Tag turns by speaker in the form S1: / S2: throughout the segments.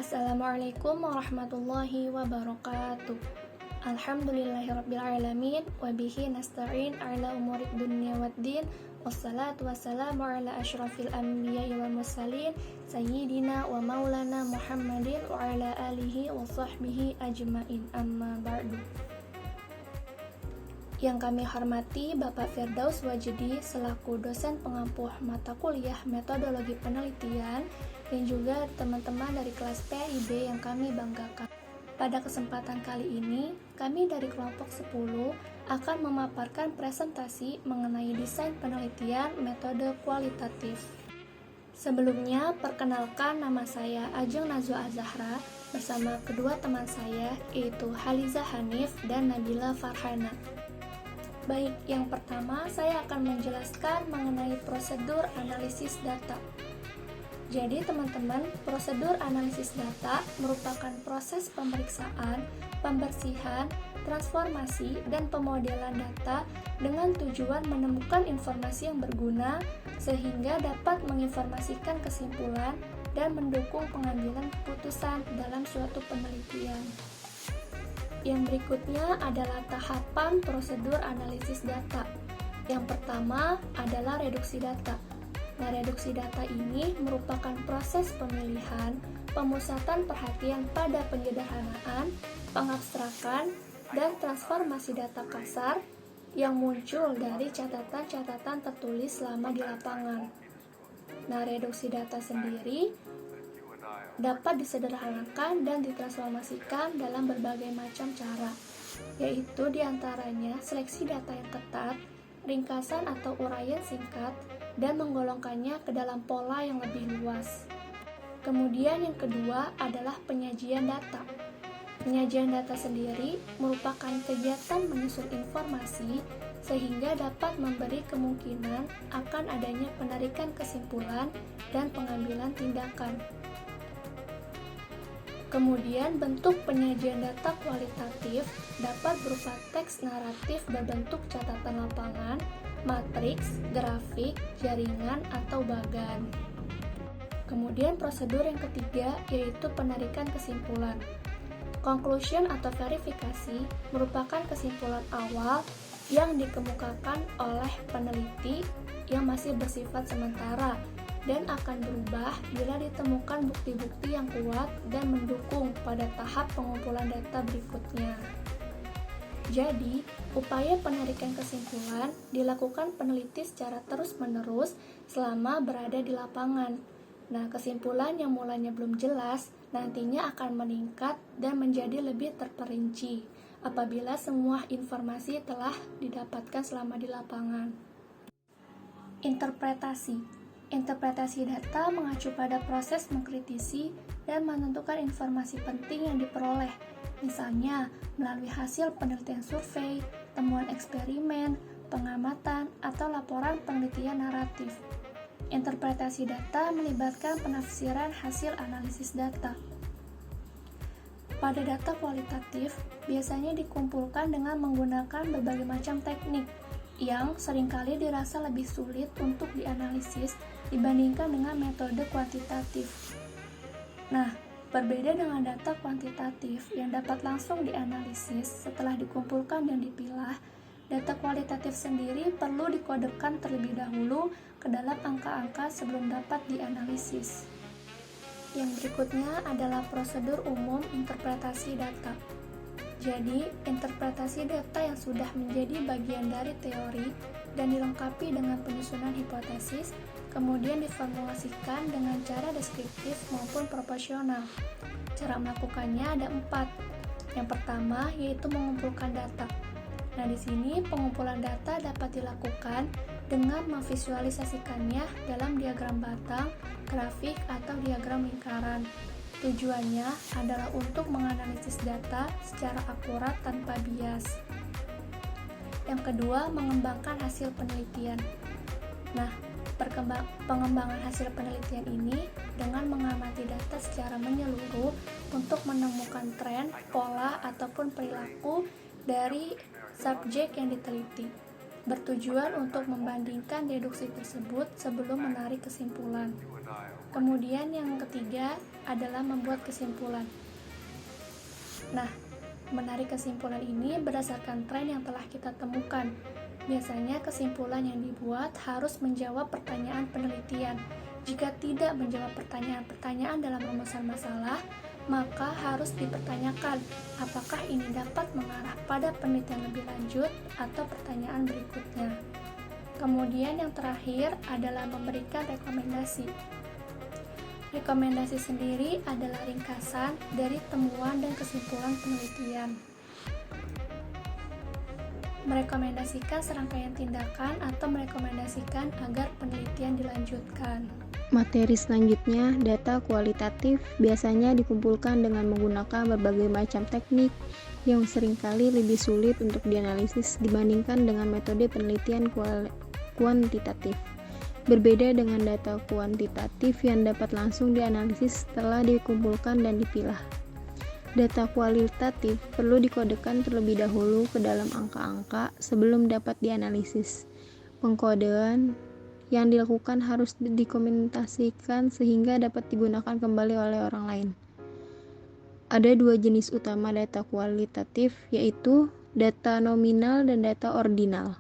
S1: Assalamualaikum warahmatullahi wabarakatuh. Alhamdulillahirrabbilalamin. Wabihi nasta'in ala umurid dunia waddin. Wassalatu wassalamu ala ashrafil anbiya'i wal mursalin Sayyidina wa maulana Muhammadin wa ala alihi wa sahbihi ajma'in, amma ba'du. Yang kami hormati Bapak Firdaus Wajidi selaku dosen pengampuh mata kuliah metodologi penelitian dan juga teman-teman dari kelas PIB yang kami banggakan. Pada kesempatan kali ini, kami dari kelompok 10 akan memaparkan presentasi mengenai desain penelitian metode kualitatif. Sebelumnya, perkenalkan nama saya Ajeng Nazwa Azahra bersama kedua teman saya yaitu Haliza Hanif dan Nabila Farhana. Baik, yang pertama saya akan menjelaskan mengenai prosedur analisis data. Jadi teman-teman, prosedur analisis data merupakan proses pemeriksaan, pembersihan, transformasi, dan pemodelan data dengan tujuan menemukan informasi yang berguna sehingga dapat menginformasikan kesimpulan dan mendukung pengambilan keputusan dalam suatu penelitian. Yang berikutnya adalah tahapan prosedur analisis data. Yang pertama adalah reduksi data. Nah, reduksi data ini merupakan proses pemilihan, pemusatan perhatian pada penyederhanaan, pengabstrakan, dan transformasi data kasar yang muncul dari catatan-catatan tertulis selama di lapangan. Nah, reduksi data sendiri dapat disederhanakan dan ditransformasikan dalam berbagai macam cara, yaitu diantaranya seleksi data yang ketat, ringkasan atau uraian singkat, dan menggolongkannya ke dalam pola yang lebih luas. Kemudian yang kedua adalah penyajian data. Penyajian data sendiri merupakan kegiatan menyusun informasi sehingga dapat memberi kemungkinan akan adanya penarikan kesimpulan dan pengambilan tindakan. Kemudian bentuk penyajian data kualitatif dapat berupa teks naratif berbentuk catatan lapangan, matriks, grafik, jaringan, atau bagan. Kemudian prosedur yang ketiga yaitu penarikan kesimpulan. Conclusion atau verifikasi merupakan kesimpulan awal yang dikemukakan oleh peneliti yang masih bersifat sementara dan akan berubah bila ditemukan bukti-bukti yang kuat dan mendukung pada tahap pengumpulan data berikutnya. Jadi, upaya penarikan kesimpulan dilakukan peneliti secara terus-menerus selama berada di lapangan. Nah, kesimpulan yang mulanya belum jelas nantinya akan meningkat dan menjadi lebih terperinci apabila semua informasi telah didapatkan selama di lapangan. Interpretasi data mengacu pada proses mengkritisi dan menentukan informasi penting yang diperoleh, misalnya melalui hasil penelitian survei, temuan eksperimen, pengamatan, atau laporan penelitian naratif. Interpretasi data melibatkan penafsiran hasil analisis data. Pada data kualitatif, biasanya dikumpulkan dengan menggunakan berbagai macam teknik yang seringkali dirasa lebih sulit untuk dianalisis dibandingkan dengan metode kuantitatif. Nah, berbeda dengan data kuantitatif yang dapat langsung dianalisis setelah dikumpulkan dan dipilah, data kualitatif sendiri perlu dikodekan terlebih dahulu ke dalam angka-angka sebelum dapat dianalisis. Yang berikutnya adalah prosedur umum interpretasi data. Jadi, interpretasi data yang sudah menjadi bagian dari teori dan dilengkapi dengan penyusunan hipotesis, kemudian diformulasikan dengan cara deskriptif maupun proporsional. Cara melakukannya ada 4. Yang pertama yaitu mengumpulkan data. Nah, di sini pengumpulan data dapat dilakukan dengan memvisualisasikannya dalam diagram batang, grafik, atau diagram lingkaran. Tujuannya adalah untuk menganalisis data secara akurat tanpa bias. Yang kedua, mengembangkan hasil penelitian. Nah, pengembangan hasil penelitian ini dengan mengamati data secara menyeluruh untuk menemukan tren, pola, ataupun perilaku dari subjek yang diteliti, bertujuan untuk membandingkan deduksi tersebut sebelum menarik kesimpulan. Kemudian yang ketiga adalah membuat kesimpulan. Nah, menarik kesimpulan ini berdasarkan tren yang telah kita temukan. Biasanya kesimpulan yang dibuat harus menjawab pertanyaan penelitian. Jika tidak menjawab pertanyaan-pertanyaan dalam rumusan masalah, maka harus dipertanyakan apakah ini dapat mengarah pada penelitian lebih lanjut atau pertanyaan berikutnya. Kemudian yang terakhir adalah memberikan rekomendasi. Rekomendasi sendiri adalah ringkasan dari temuan dan kesimpulan penelitian. Merekomendasikan serangkaian tindakan atau merekomendasikan agar penelitian dilanjutkan.
S2: Materi selanjutnya, data kualitatif biasanya dikumpulkan dengan menggunakan berbagai macam teknik yang seringkali lebih sulit untuk dianalisis dibandingkan dengan metode penelitian kuantitatif. Berbeda dengan data kuantitatif yang dapat langsung dianalisis setelah dikumpulkan dan dipilah. Data kualitatif perlu dikodekan terlebih dahulu ke dalam angka-angka sebelum dapat dianalisis. Pengkodean yang dilakukan harus dikomunikasikan sehingga dapat digunakan kembali oleh orang lain. Ada dua jenis utama data kualitatif, yaitu data nominal dan data ordinal.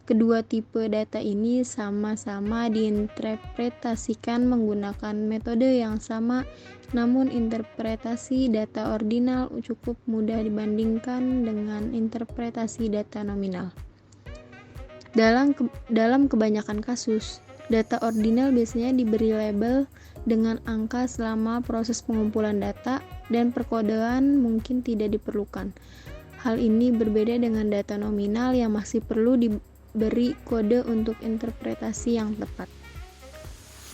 S2: Kedua tipe data ini sama-sama diinterpretasikan menggunakan metode yang sama, namun interpretasi data ordinal cukup mudah dibandingkan dengan interpretasi data nominal. Dalam kebanyakan kasus, data ordinal biasanya diberi label dengan angka selama proses pengumpulan data dan perkodean mungkin tidak diperlukan. Hal ini berbeda dengan data nominal yang masih perlu diberi kode untuk interpretasi yang tepat.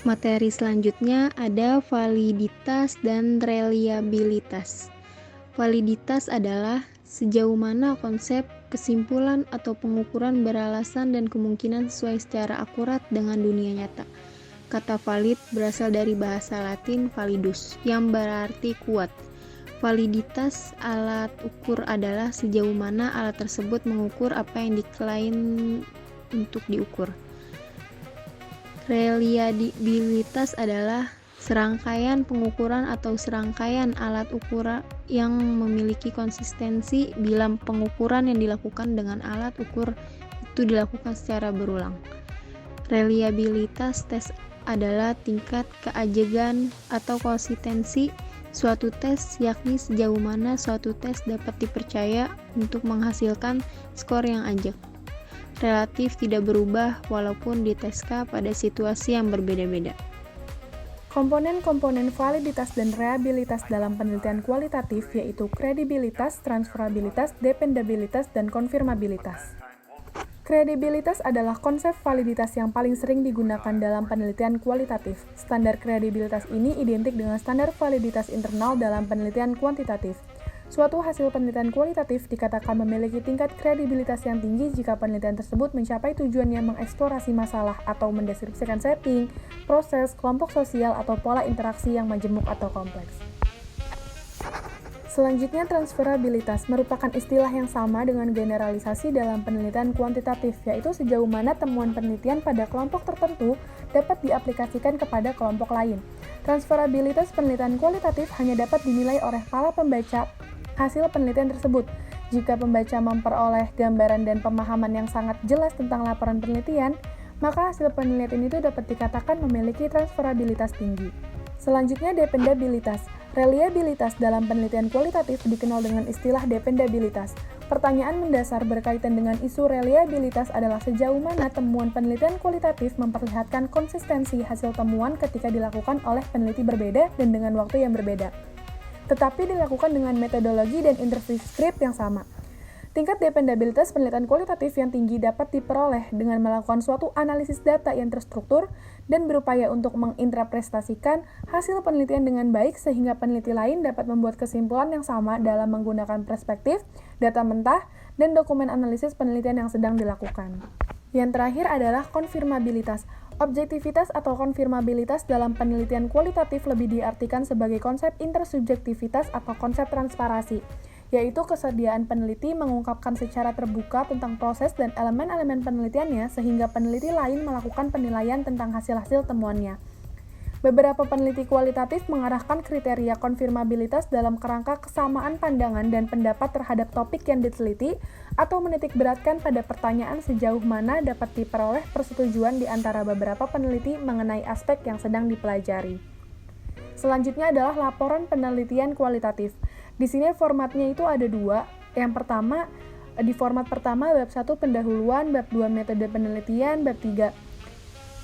S2: Materi selanjutnya ada validitas dan reliabilitas. Validitas adalah sejauh mana konsep, kesimpulan, atau pengukuran beralasan dan kemungkinan sesuai secara akurat dengan dunia nyata. Kata valid berasal dari bahasa Latin validus, yang berarti kuat. Validitas alat ukur adalah sejauh mana alat tersebut mengukur apa yang diklaim untuk diukur. Reliabilitas adalah serangkaian pengukuran atau serangkaian alat ukur yang memiliki konsistensi bila pengukuran yang dilakukan dengan alat ukur itu dilakukan secara berulang. Reliabilitas tes adalah tingkat keajegan atau konsistensi suatu tes, yakni sejauh mana suatu tes dapat dipercaya untuk menghasilkan skor yang ajak. Relatif tidak berubah walaupun diteskan pada situasi yang berbeda-beda.
S3: Komponen-komponen validitas dan reliabilitas dalam penelitian kualitatif yaitu kredibilitas, transferabilitas, dependabilitas, dan konfirmabilitas. Kredibilitas adalah konsep validitas yang paling sering digunakan dalam penelitian kualitatif. Standar kredibilitas ini identik dengan standar validitas internal dalam penelitian kuantitatif. Suatu hasil penelitian kualitatif dikatakan memiliki tingkat kredibilitas yang tinggi jika penelitian tersebut mencapai tujuannya mengeksplorasi masalah atau mendeskripsikan setting, proses, kelompok sosial, atau pola interaksi yang majemuk atau kompleks. Selanjutnya, transferabilitas merupakan istilah yang sama dengan generalisasi dalam penelitian kuantitatif, yaitu sejauh mana temuan penelitian pada kelompok tertentu dapat diaplikasikan kepada kelompok lain. Transferabilitas penelitian kualitatif hanya dapat dinilai oleh para pembaca hasil penelitian tersebut. Jika pembaca memperoleh gambaran dan pemahaman yang sangat jelas tentang laporan penelitian, maka hasil penelitian itu dapat dikatakan memiliki transferabilitas tinggi. Selanjutnya, dependabilitas. Reliabilitas dalam penelitian kualitatif dikenal dengan istilah dependabilitas. Pertanyaan mendasar berkaitan dengan isu reliabilitas adalah sejauh mana temuan penelitian kualitatif memperlihatkan konsistensi hasil temuan ketika dilakukan oleh peneliti berbeda dan dengan waktu yang berbeda, tetapi dilakukan dengan metodologi dan interview script yang sama. Tingkat dependabilitas penelitian kualitatif yang tinggi dapat diperoleh dengan melakukan suatu analisis data yang terstruktur dan berupaya untuk menginterpretasikan hasil penelitian dengan baik sehingga peneliti lain dapat membuat kesimpulan yang sama dalam menggunakan perspektif, data mentah, dan dokumen analisis penelitian yang sedang dilakukan. Yang terakhir adalah konfirmabilitas. Objektivitas atau konfirmabilitas dalam penelitian kualitatif lebih diartikan sebagai konsep intersubjektivitas atau konsep transparansi, yaitu kesediaan peneliti mengungkapkan secara terbuka tentang proses dan elemen-elemen penelitiannya sehingga peneliti lain melakukan penilaian tentang hasil-hasil temuannya. Beberapa peneliti kualitatif mengarahkan kriteria konfirmabilitas dalam kerangka kesamaan pandangan dan pendapat terhadap topik yang diteliti atau menitik beratkan pada pertanyaan sejauh mana dapat diperoleh persetujuan di antara beberapa peneliti mengenai aspek yang sedang dipelajari. Selanjutnya adalah laporan penelitian kualitatif. Di sini formatnya itu ada dua. Yang pertama, di format pertama bab 1 pendahuluan, bab 2 metode penelitian, bab 3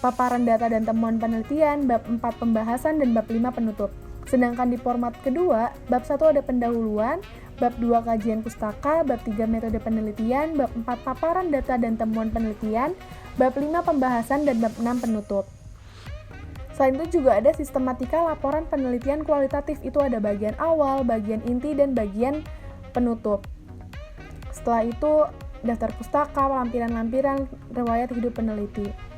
S3: paparan data dan temuan penelitian, bab 4 pembahasan, dan bab 5 penutup. Sedangkan di format kedua, bab 1 ada pendahuluan, bab 2 kajian pustaka, bab 3 metode penelitian, bab 4 paparan data dan temuan penelitian, bab 5 pembahasan, dan bab 6 penutup. Selain itu juga ada sistematika laporan penelitian kualitatif, itu ada bagian awal, bagian inti, dan bagian penutup. Setelah itu, daftar pustaka, lampiran-lampiran, riwayat hidup peneliti.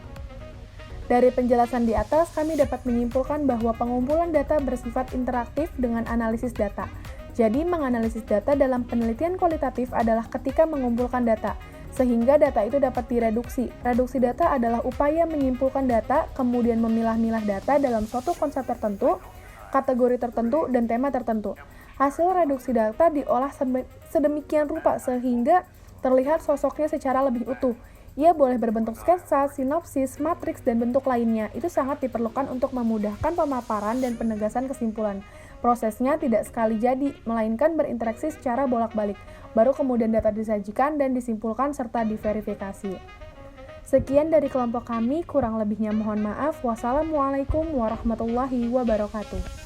S3: Dari penjelasan di atas, kami dapat menyimpulkan bahwa pengumpulan data bersifat interaktif dengan analisis data. Jadi, menganalisis data dalam penelitian kualitatif adalah ketika mengumpulkan data, sehingga data itu dapat direduksi. Reduksi data adalah upaya menyimpulkan data, kemudian memilah-milah data dalam suatu konsep tertentu, kategori tertentu, dan tema tertentu. Hasil reduksi data diolah sedemikian rupa sehingga terlihat sosoknya secara lebih utuh. Ia boleh berbentuk sketsa, sinopsis, matriks, dan bentuk lainnya. Itu sangat diperlukan untuk memudahkan pemaparan dan penegasan kesimpulan. Prosesnya tidak sekali jadi, melainkan berinteraksi secara bolak-balik. Baru kemudian data disajikan dan disimpulkan serta diverifikasi. Sekian dari kelompok kami, kurang lebihnya mohon maaf. Wassalamualaikum warahmatullahi wabarakatuh.